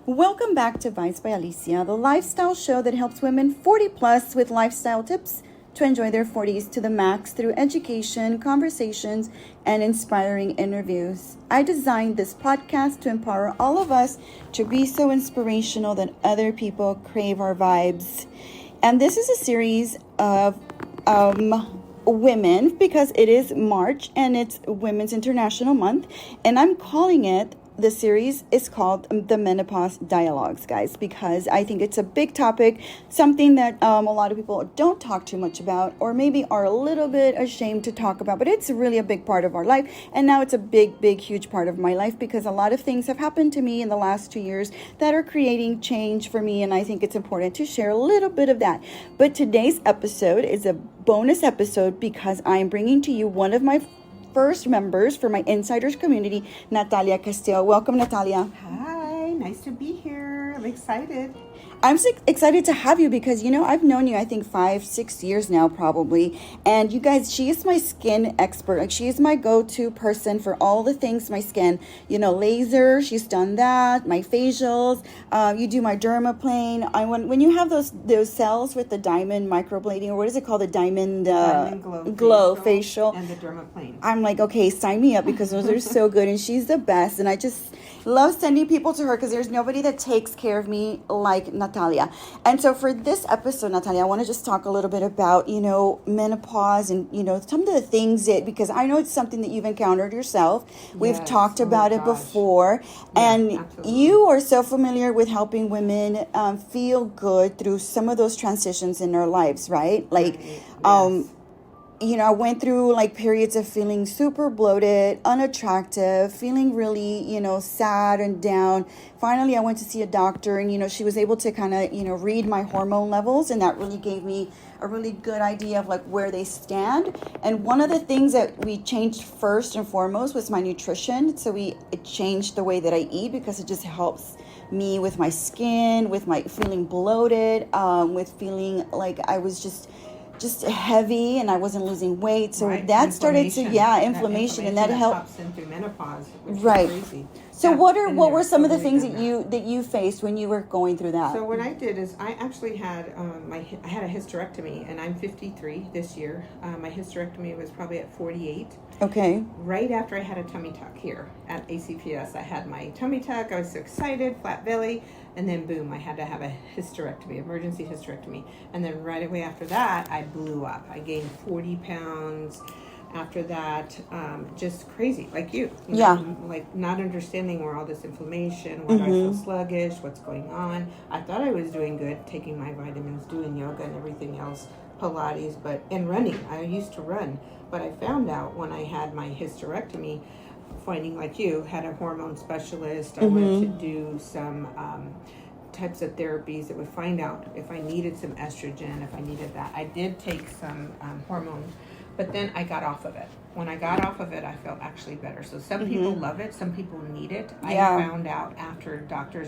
Welcome back to Vibes by Alicia, the lifestyle show that helps women 40 plus with lifestyle tips to enjoy their 40s to the max through education, conversations, and inspiring interviews. I designed this podcast to empower all of us to be so inspirational that other people crave our vibes. And this is a series of women because it is March and it's Women's International Month, and I'm calling it the series is called the Menopause Dialogues, guys, because I think it's a big topic, something that a lot of people don't talk too much about, or maybe are a little bit ashamed to talk about, but it's really a big part of our life. And now it's a big, huge part of my life because a lot of things have happened to me in the last 2 years that are creating change for me. And I think it's important to share a little bit of that. But today's episode is a bonus episode because I'm bringing to you one of my first members for my insiders community, Natalia Castille. Welcome, Natalia. Hi, nice to be here. I'm excited. I'm so excited to have you because, I've known you, I think 5-6 years now, probably. And you guys, she is my skin expert. Like, she is my go-to person for all the things my skin. Laser, she's done that. My facials. You do my dermaplane. When you have those cells with the diamond microblading, or what is it called? The diamond glow facial. And the dermaplane. I'm like, okay, sign me up because those are so good. And she's the best. And I just love sending people to her because there's nobody that takes care of me like Natalia. And so for this episode, Natalia, I want to just talk a little bit about, menopause and, some of the things because I know it's something that you've encountered yourself. We've talked about it before. Yeah, and absolutely. You are so familiar with helping women feel good through some of those transitions in their lives, right? Like, Yes. I went through like periods of feeling super bloated, unattractive, feeling really, sad and down. Finally, I went to see a doctor and, she was able to kind of, read my hormone levels. And that really gave me a really good idea of like where they stand. And one of the things that we changed first and foremost was my nutrition. So it changed the way that I eat because it just helps me with my skin, with my feeling bloated, with feeling like I was just heavy and I wasn't losing weight. So that started to, inflammation, and that helped. Pops in through menopause, which Right. is crazy. So Yeah, what been were there, some of the totally things done that you faced when you were going through that? So what I did is I actually had I had a hysterectomy, and I'm 53 this year. My hysterectomy was probably at 48. Okay. Right after I had a tummy tuck here at ACPS, I had my tummy tuck. I was so excited, flat belly, and then boom, I had to have a hysterectomy, emergency hysterectomy. And then right away after that, I blew up. I gained 40 pounds. After that, just crazy, like you know, like not understanding where all this inflammation, why do I feel sluggish, what's going on. I thought I was doing good, taking my vitamins, doing yoga and everything else, Pilates, and running. I used to run, but I found out when I had my hysterectomy, finding like you, had a hormone specialist. I went to do some types of therapies that would find out if I needed some estrogen, if I needed that. I did take some hormone. But then I got off of it. When I got off of it, I felt actually better. So some people love it. Some people need it. I found out after doctors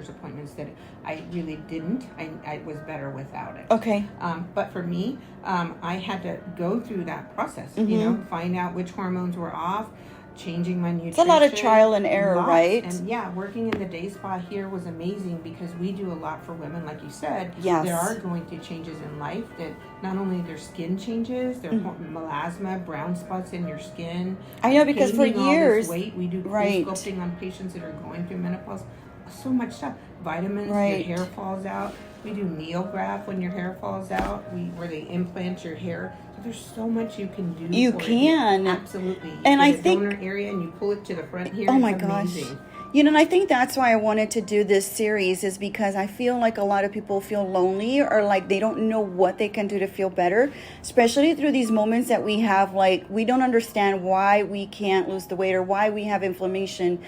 appointments that I really didn't. I was better without it. Okay. But for me, I had to go through that process, find out which hormones were off, changing my nutrition. It's a lot of trial and error, right? And working in the day spa here was amazing because we do a lot for women, like you said. Yes. There are going through changes in life that not only their skin changes, their melasma, brown spots in your skin. I know, because for gaining all years, this weight, we do sculpting on patients that are going through menopause. So much stuff. Vitamins, your hair falls out. We do Neograph when your hair falls out. Where they implant your hair. So there's so much you can do. You can. Absolutely. You and get I a think donor area and you pull it to the front here. Oh my it's gosh. amazing. And I think that's why I wanted to do this series is because I feel like a lot of people feel lonely or like they don't know what they can do to feel better, especially through these moments that we have, like we don't understand why we can't lose the weight or why we have inflammation,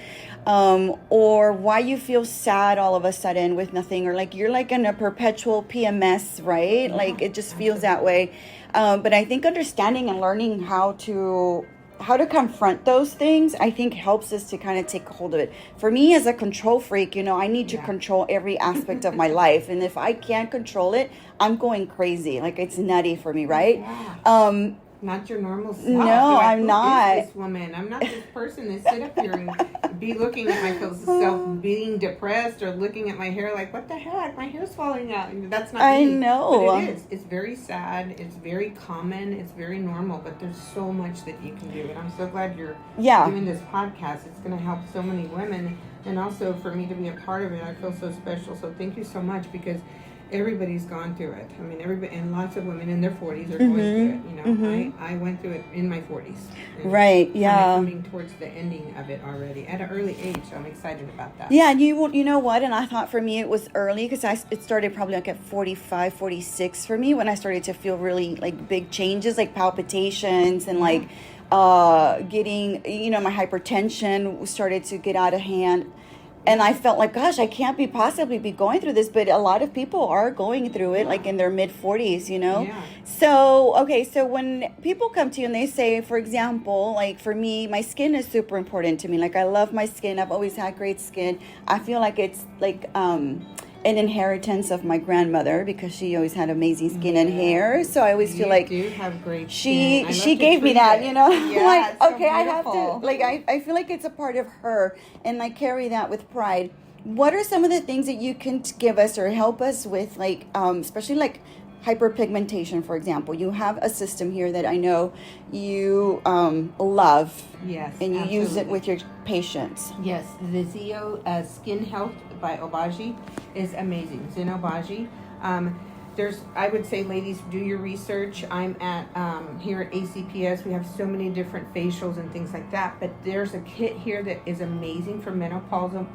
or why you feel sad all of a sudden with nothing, or like you're like in a perpetual PMS, right? Like it just feels that way. But I think understanding and learning how to confront those things, I think helps us to kind of take hold of it. For me, as a control freak, I need to control every aspect of my life. And if I can't control it, I'm going crazy. Like, it's nutty for me, right? not your normal self. No, Like, I'm not. Who is this woman? I'm not this person that sit up here and be looking at myself being depressed or looking at my hair like, what the heck? My hair's falling out. And that's not I me. know. But it is. It's very sad. It's very common. It's very normal. But there's so much that you can do. And I'm so glad you're doing this podcast. It's going to help so many women. And also for me to be a part of it, I feel so special. So thank you so much, because everybody's gone through it. I mean, everybody, and lots of women in their 40s are going through it. You know, I went through it in my 40s. Right. Yeah. I'm coming towards the ending of it already at an early age. So I'm excited about that. Yeah, and you know what? And I thought for me it was early, because it started probably like at 45, 46 for me, when I started to feel really like big changes, like palpitations and like getting, you know, my hypertension started to get out of hand. And I felt like, gosh, I can't possibly be going through this. But a lot of people are going through it, like in their mid-40s, you know? Yeah. So, okay, so when people come to you and they say, for example, like for me, my skin is super important to me. Like I love my skin. I've always had great skin. I feel like it's like an inheritance of my grandmother, because she always had amazing skin and hair. So I always feel like you do have great she skin. gave me that, you know. Yeah, like, it's so okay, I have to, beautiful. like, I feel like it's a part of her, and I carry that with pride. What are some of the things that you can give us or help us with, like, especially like hyperpigmentation, for example? You have a system here that I know you love. Yes, and you use it absolutely. with your patients. Yes, the Zeo Skin Health by Obagi is amazing. Zen Obagi. I would say, ladies, do your research. I'm at here at ACPS. We have so many different facials and things like that. But there's a kit here that is amazing for menopausal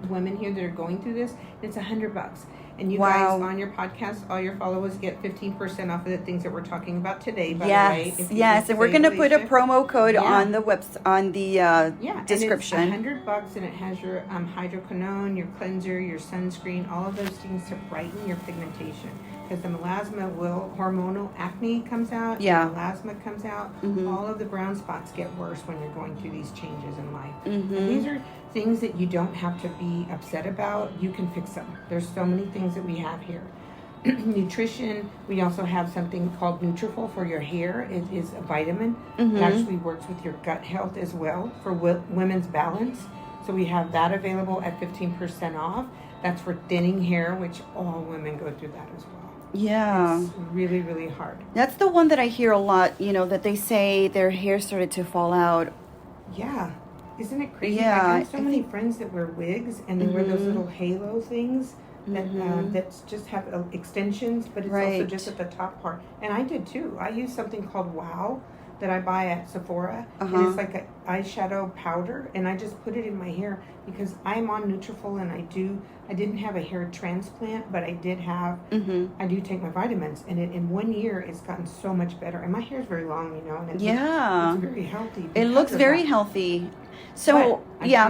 women here that are going through this. It's $100. And you guys on your podcast, all your followers get 15% off of the things that we're talking about today. By the way, yes, and we're gonna put a promo code on the description. And it's $100, and it has your hydroquinone, your cleanser, your sunscreen, all of those things to brighten your pigmentation. Because the melasma hormonal acne comes out, the melasma comes out. All of the brown spots get worse when you're going through these changes in life. And these are things that you don't have to be upset about. You can fix them. There's so many things that we have here. Nutrition, we also have something called Nutrafol for your hair. It is a vitamin. It actually works with your gut health as well for women's balance. So we have that available at 15% off. That's for thinning hair, which all women go through that as well. Yeah. It's really, really hard. That's the one that I hear a lot, you know, that they say their hair started to fall out. Yeah. Isn't it crazy? Yeah. I have so many friends that wear wigs, and they wear those little halo things that just have extensions, but it's also just at the top part. And I did too. I use something called Wow that I buy at Sephora, and it's like an eyeshadow powder, and I just put it in my hair because I'm on Nutrafol, and I didn't have a hair transplant, but I did have, I do take my vitamins, and in 1 year, it's gotten so much better. And my hair is very long, you know, and it's very healthy. It looks very healthy. So,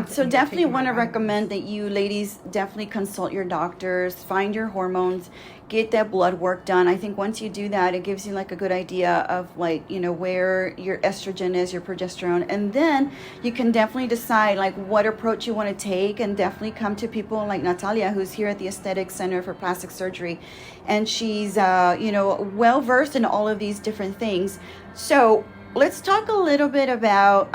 so definitely want to recommend that you ladies definitely consult your doctors, find your hormones, get that blood work done. I think once you do that, it gives you like a good idea of like, you know, where your estrogen is, your progesterone. And then you can definitely decide like what approach you want to take, and definitely come to people like Natalia, who's here at the Aesthetic Center for Plastic Surgery. And she's, you know, well versed in all of these different things. So let's talk a little bit about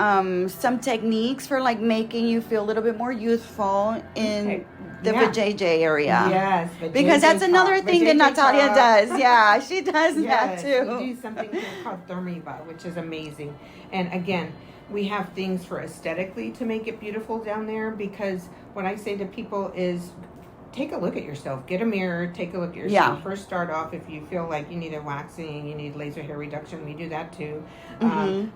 some techniques for like making you feel a little bit more youthful in the vajayjay area. Yes, because that's another thing that Natalia does. Yeah, she does that too. We do something here called Thermiva, which is amazing. And again, we have things for aesthetically to make it beautiful down there, because what I say to people is, take a look at yourself. Get a mirror. Take a look at yourself. Yeah. First, start off if you feel like you need a waxing, you need laser hair reduction. We do that too.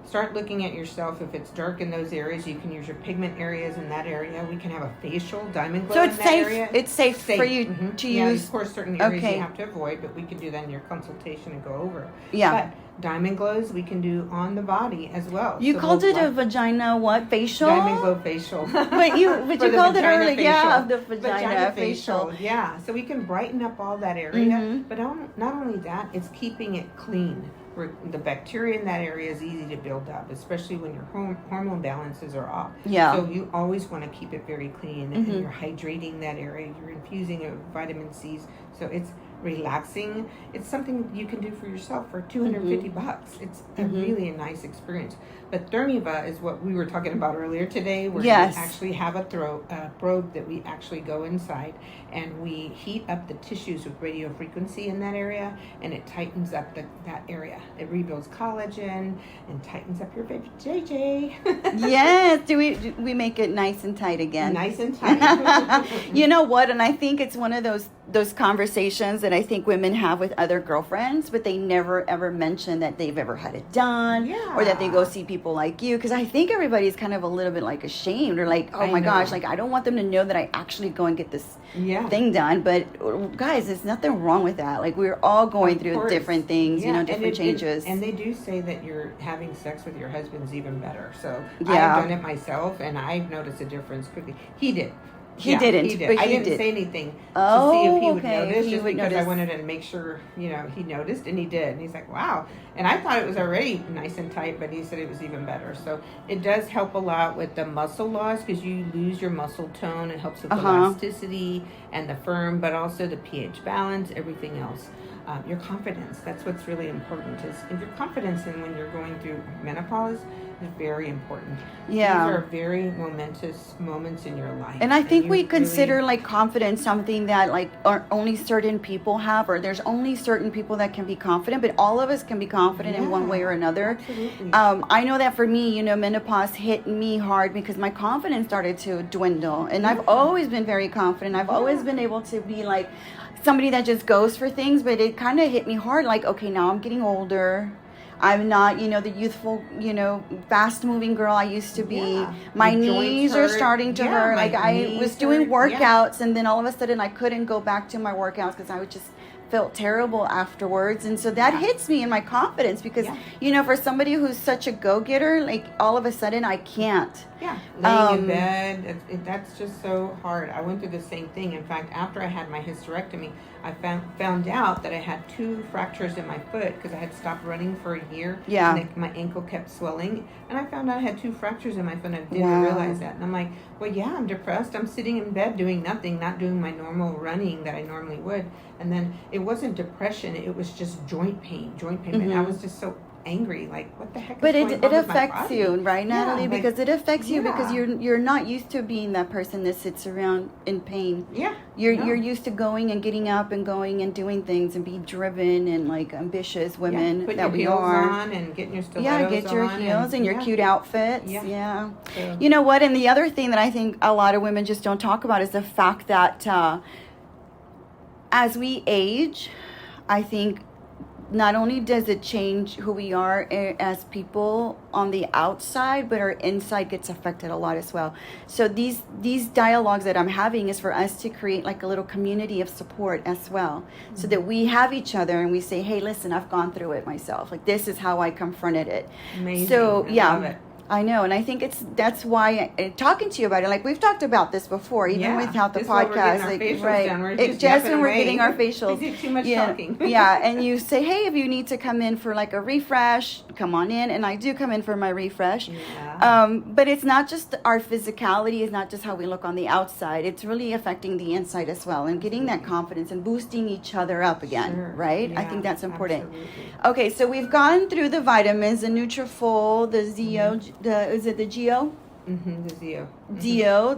Start looking at yourself. If it's dark in those areas, you can use your pigment areas in that area. We can have a facial diamond glow So in it's that safe. area. It's safe for you to Yeah, use. of course, certain areas you have to avoid, but we can do that in your consultation and go over. Yeah. But diamond glows we can do on the body as well. You called it a vagina what facial? Diamond glow facial. But you called it earlier. Yeah, the Vagina facial. Yeah, so we can brighten up all that area. But not only that, it's keeping it clean. The bacteria in that area is easy to build up, especially when your hormone balances are off. Yeah. So you always want to keep it very clean, and you're hydrating that area. You're infusing it with vitamin C's. So it's relaxing. It's something you can do for yourself for $250. It's a really a nice experience. But Thermiva is what we were talking about earlier today, where Yes. we actually have a probe that we actually go inside and we heat up the tissues with radio frequency in that area, and it tightens up that area. It rebuilds collagen and tightens up your baby JJ. Yes. Do we make it nice and tight again? Nice and tight. You know what? And I think it's one of those conversations that I think women have with other girlfriends, but they never ever mention that they've ever had it done, or that they go see people like you. Because I think everybody's kind of a little bit like ashamed, or like, oh my gosh, like I don't want them to know that I actually go and get this thing done. But guys, there's nothing wrong with that. Like we're all going through different things, you know, different changes. And they do say that you're having sex with your husband's even better. So Yeah. I've done it myself, and I've noticed a difference quickly. He did. He didn't. He did. But I he didn't did. say anything Oh, to see if he would okay, notice, he just would because I notice. wanted to make sure, you know, he noticed, and he did. And he's like, wow. And I thought it was already nice and tight, but he said it was even better. So it does help a lot with the muscle loss, because you lose your muscle tone. It helps with elasticity and the firm, but also the pH balance, everything else. Your confidence, that's what's really important. Is if your confidence in when you're going through menopause is very important. Yeah. These are very momentous moments in your life. And I think we you consider really, like confidence something that like only certain people have, or there's only certain people that can be confident, but all of us can be confident in one way or another. Absolutely. I know that for me, you know, menopause hit me hard because my confidence started to dwindle, and I've always been very confident. I've always been able to be like somebody that just goes for things, but it kind of hit me hard. Like, okay, now I'm getting older. I'm not, you know, the youthful, you know, fast-moving girl I used to be. Yeah. My Your joints knees are hurt. starting to Yeah, hurt. my Like I knees was doing hurt. workouts, and then all of a sudden I couldn't go back to my workouts because I would just felt terrible afterwards. And so that hits me in my confidence because, you know, for somebody who's such a go-getter, like all of a sudden I can't. Yeah, laying in bed, that's just so hard. I went through the same thing. In fact, after I had my hysterectomy, I found out that I had 2 fractures in my foot because I had stopped running for a year. Yeah. And my ankle kept swelling. And I found out I had 2 fractures in my foot, and I didn't realize that. And I'm like, well, yeah, I'm depressed. I'm sitting in bed doing nothing, not doing my normal running that I normally would. And then it wasn't depression. It was just joint pain. And I was just so angry, like what the heck is But going on it with my affects body? you, right, Natalie? Yeah, because it affects you because yeah. you're not used to being that person that sits around in pain. Yeah. You're used to going and getting up and going and doing things and be driven and like ambitious women Put that your we heels are. on and getting your stilettos Get your on heels and your cute outfits. Yeah. So, You know what? And the other thing that I think a lot of women just don't talk about is the fact that as we age, I think not only does it change who we are as people on the outside, but our inside gets affected a lot as well. So these dialogues that I'm having is for us to create like a little community of support as well, so that we have each other and we say, hey, listen, I've gone through it myself. Like this is how I confronted it. amazing. So I love it. I know, and I think that's why talking to you about it, like we've talked about this before, even without the This is why podcast, we're like getting our facials done. We're just just yapping when we're away. getting our facials. We did too much talking. And you say, hey, if you need to come in for like a refresh, come on in, and I do come in for my refresh. Yeah. But it's not just our physicality, it's not just how we look on the outside. It's really affecting the inside as well, and getting that confidence and boosting each other up again, Sure. right? I Yeah, think that's important. absolutely. Okay, so we've gone through the vitamins, the Nutrafol, the Zeo, is it the Geo? The Zeo.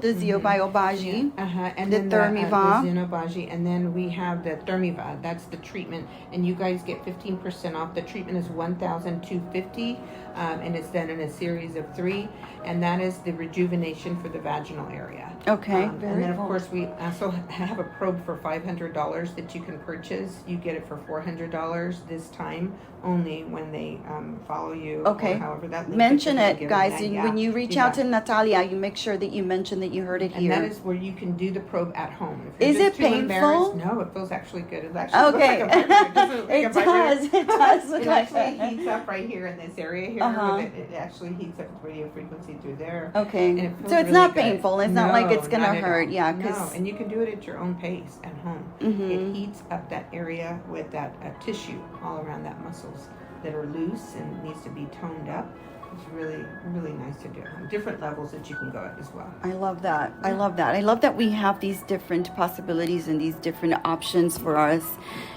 The Zeo Biobaji. And The then Thermiva. the Xenobaji, and then we have the Thermiva. That's the treatment, and you guys get 15% off. The treatment is $1,250, and it's done in a series of 3, and that is the rejuvenation for the vaginal area. Okay, And then of course we also have a probe for $500 that you can purchase. You get it for $400 this time only when they follow you. Okay. Or however that link Mention that it, you're guys. given that. When you reach out to Natalia, you make sure that you mention that you heard it And here. that is where you can do the probe at home. If you're Is just it too painful? embarrassed- No, it feels actually good. It actually Okay. looks like a vibrator. It doesn't look like It a vibrator. does. It does look It like actually heats up right here in this area here. Uh-huh. It actually heats up with radio frequency through there. Okay. And it feels So it's really not good. painful. It's not like it's No, going to not at hurt. all. Yeah. No, 'Cause- and you can do it at your own pace at home. It heats up that area with that tissue all around that muscles that are loose and needs to be toned up. It's really, really nice to do. Different levels that you can go at as well. I love that. I love that. I love that we have these different possibilities and these different options for us.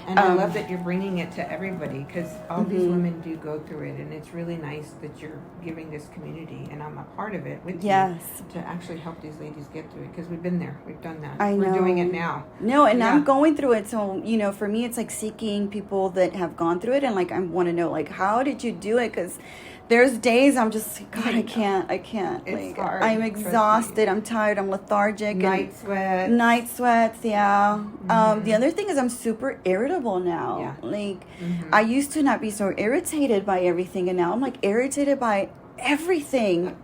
And I love that you're bringing it to everybody, because all these women do go through it, and it's really nice that you're giving this community, and I'm a part of it with you, to actually help these ladies get through it, because we've been there, we've done that. We're doing it now. No, and I'm going through it, so for me, it's like seeking people that have gone through it, and like I want to know, like, how did you do it? Because there's days I'm just, God, I can't. It's like, hard. I'm exhausted. I'm tired. I'm lethargic. Night sweats. Yeah. The other thing is I'm super irritable now. Yeah. Like, I used to not be so irritated by everything, and now I'm like irritated by everything.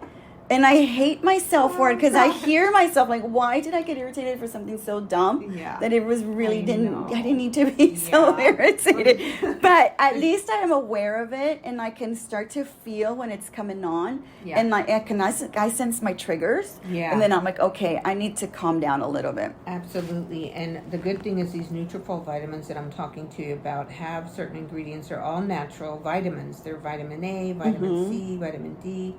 And I hate myself for it, because I hear myself like, why did I get irritated for something so dumb that it was really I didn't need to be so irritated. But at least I am aware of it, and I can start to feel when it's coming on, and I sense my triggers, and then I'm like, okay, I need to calm down a little bit. Absolutely. And the good thing is these Nutrafol vitamins that I'm talking to you about have certain ingredients. They're all natural vitamins. They're vitamin A, vitamin C, vitamin D,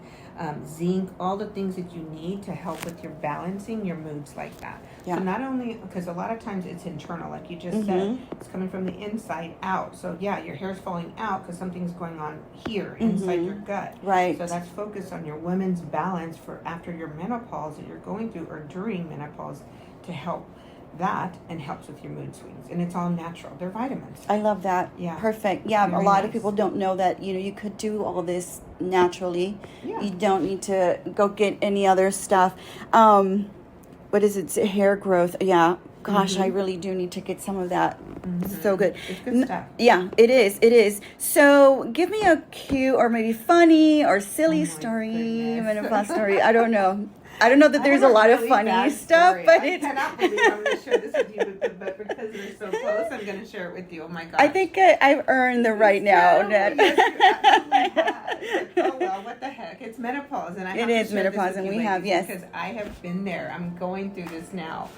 zinc, all the things that you need to help with your balancing your moods like that. So not only, because a lot of times it's internal, like you just said, it's coming from the inside out. So your hair's falling out because something's going on here inside your gut. Right. So that's focused on your women's balance for after your menopause that you're going through, or during menopause, to help that, and helps with your mood swings. And it's all natural. They're vitamins. I love that. Yeah. Perfect. Yeah. Very a lot nice. of people don't know that, you could do all this naturally. Yeah. You don't need to go get any other stuff. What is it? Hair growth. Yeah. Gosh, I really do need to get some of that. So good. It's good stuff. Yeah, it is. It is. So give me a cute or maybe funny or silly story, menopause story. I don't know. I don't know that there's a lot of funny stuff, but I cannot believe I'm going to share this with you, but because we're so close, I'm going to share it with you. Oh my gosh. I think I've earned the right now, Nat. Yes, you absolutely have. Oh well, what the heck? It's menopause, and I have It to is share menopause, this and with you we have, ladies, yes. because I have been there. I'm going through this now.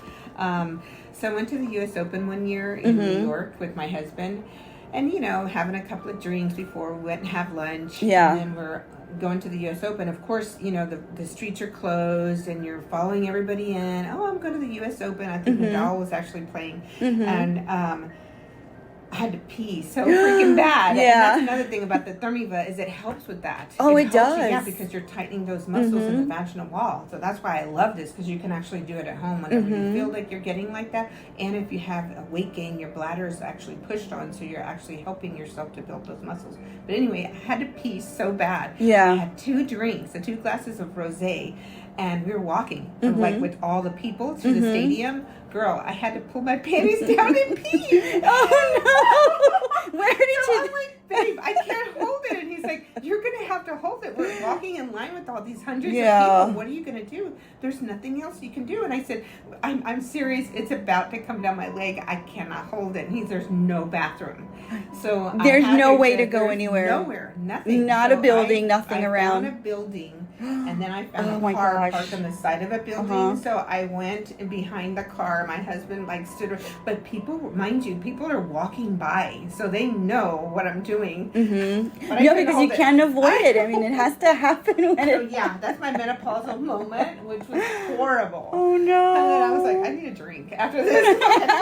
So I went to the U.S. Open one year in New York with my husband, and having a couple of drinks before we went and have lunch. Yeah. And then we're going to the U.S. Open. Of course, the streets are closed, and you're following everybody in. Oh, I'm going to the U.S. Open. I think Nadal was actually playing, and I had to pee so freaking bad. Yeah. And that's another thing about the Thermiva, is it helps with that. Oh, it helps does. you, yeah, because you're tightening those muscles in the vaginal wall. So that's why I love this, because you can actually do it at home whenever you feel like you're getting like that. And if you have a weight gain, your bladder is actually pushed on, so you're actually helping yourself to build those muscles. But anyway, I had to pee so bad. Yeah. I had 2 drinks, 2 glasses of rosé, and we were walking like with all the people to the stadium. Girl, I had to pull my panties down and pee. Oh no! Where did you? I'm like, babe, I can't hold it. And he's like, you're gonna have to hold it. We're walking in line with all these hundreds of people. What are you gonna do? There's nothing else you can do. And I said, I'm serious. It's about to come down my leg. I cannot hold it. And there's no bathroom. So there's no way to go anywhere. Nowhere. Nothing. Not a building. Nothing around. I found a building, and then I found a car parked on the side of a building. So I went behind the car. My husband stood, but people, mind you, people are walking by, so they know what I'm doing. But No, because you can't avoid it. I mean, it has to happen when So yeah, that's my menopausal moment, which was horrible. Oh no! And then I was like, I need a drink after this.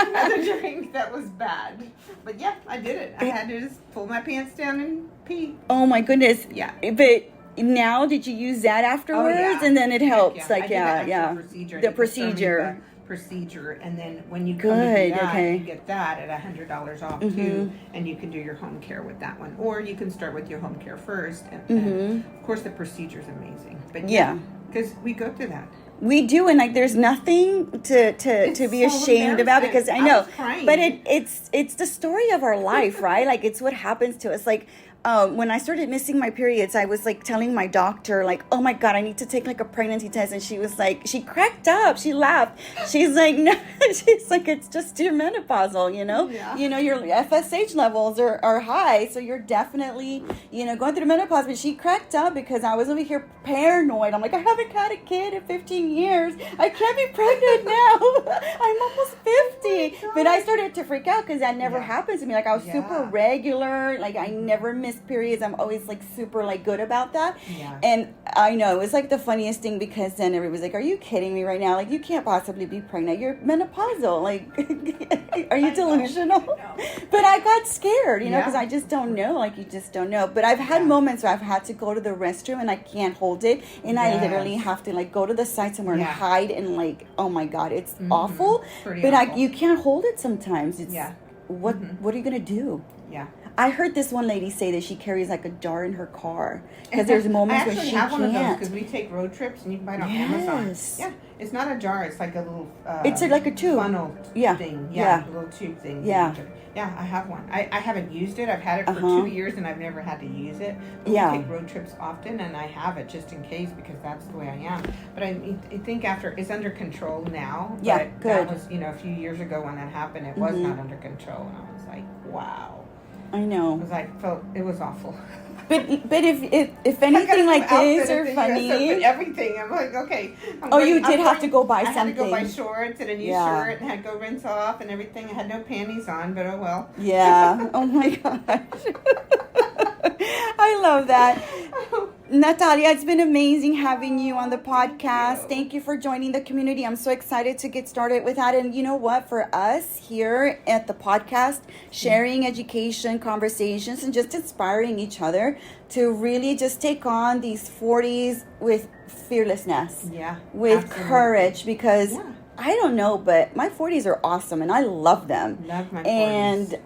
Another drink that was bad. But yeah, I did it. I had to just pull my pants down and pee. Oh my goodness! Yeah. But now, did you use that afterwards, and then it helps? I did the procedure. The procedure, and then when you come to do that, you get that at $100 off too, and you can do your home care with that one, or you can start with your home care first, and of course the procedure is amazing. But yeah, because we go through that. We do, and there's nothing to be ashamed about, because I know, but it's the story of our life, right? Like, it's what happens to us. Like, when I started missing my periods, I was telling my doctor, oh my God, I need to take a pregnancy test. And she was she cracked up. She laughed. She's like, no, she's like, it's just your menopausal, Yeah. Your FSH levels are high. So you're definitely, going through menopause. But she cracked up because I was over here paranoid. I'm like, I haven't had a kid in 15 years. I can't be pregnant now. I'm almost 50. But I started to freak out because that never happened to me. I was super regular. I never missed missed periods, I'm always like super like good about that. Yeah. And I know it was like the funniest thing because then everybody's like, "Are you kidding me right now? Like you can't possibly be pregnant. You're menopausal. Like, are you delusional?" But I got scared, you know, because I just don't know. Like you just don't know. But I've had moments where I've had to go to the restroom and I can't hold it, and I literally have to like go to the side somewhere and hide and like, oh my God, it's awful. Pretty but awful. You can't hold it sometimes. It's what are you gonna do? Yeah. I heard this one lady say that she carries like a jar in her car because there's moments where she have can't. one of those because we take road trips and you can buy it on Amazon. Yeah, it's not a jar; it's like a little. It's like a tube funnel thing. Yeah, a little tube thing. Yeah. Yeah, I have one. I haven't used it. I've had it for 2 years and I've never had to use it. But we take road trips often and I have it just in case because that's the way I am. But I think after it's under control now. Yeah, but good. That was a few years ago when that happened. It was not under control, and I was like, wow. I know. It was awful. But if anything like this are funny, everything. I'm like, okay. You did have to go buy something. I had to go buy shorts and a new shirt and had to go rinse off and everything. I had no panties on, but oh well. Yeah. Oh my gosh. I love that. Natalia, it's been amazing having you on the podcast. Thank you for joining the community. I'm so excited to get started with that. And you know what? For us here at the podcast, sharing education, conversations, and just inspiring each other to really just take on these 40s with fearlessness. Yeah. With absolutely. Courage, because I don't know, but my 40s are awesome and I love them. Love my 40s. And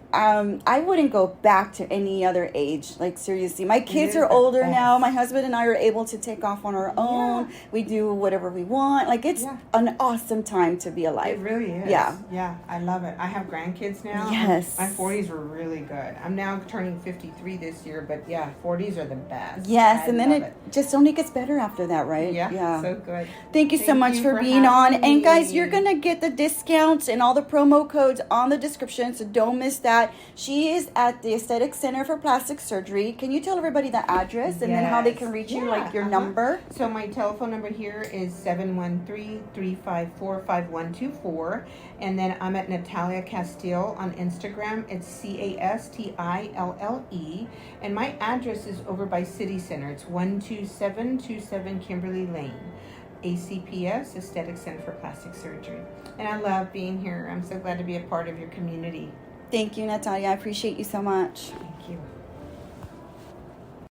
I wouldn't go back to any other age. Like, seriously. My kids are older now. My husband and I are able to take off on our own. Yeah. We do whatever we want. Like, it's an awesome time to be alive. It really is. Yeah. Yeah, I love it. I have grandkids now. Yes. My 40s were really good. I'm now turning 53 this year, but 40s are the best. Yes, and then it just only gets better after that, right? Yeah. So good. Thank you so much for being on. And guys, you're going to get the discounts and all the promo codes on the description, so don't miss that. She is at the Aesthetic Center for Plastic Surgery. Can you tell everybody the address and then how they can reach you, like your number? So my telephone number here is 713-354-5124. And then I'm at Natalia Castille on Instagram. It's Castille. And my address is over by City Center. It's 12727 Kimberly Lane. ACPS, Aesthetic Center for Plastic Surgery. And I love being here. I'm so glad to be a part of your community. Thank you, Natalia. I appreciate you so much. Thank you.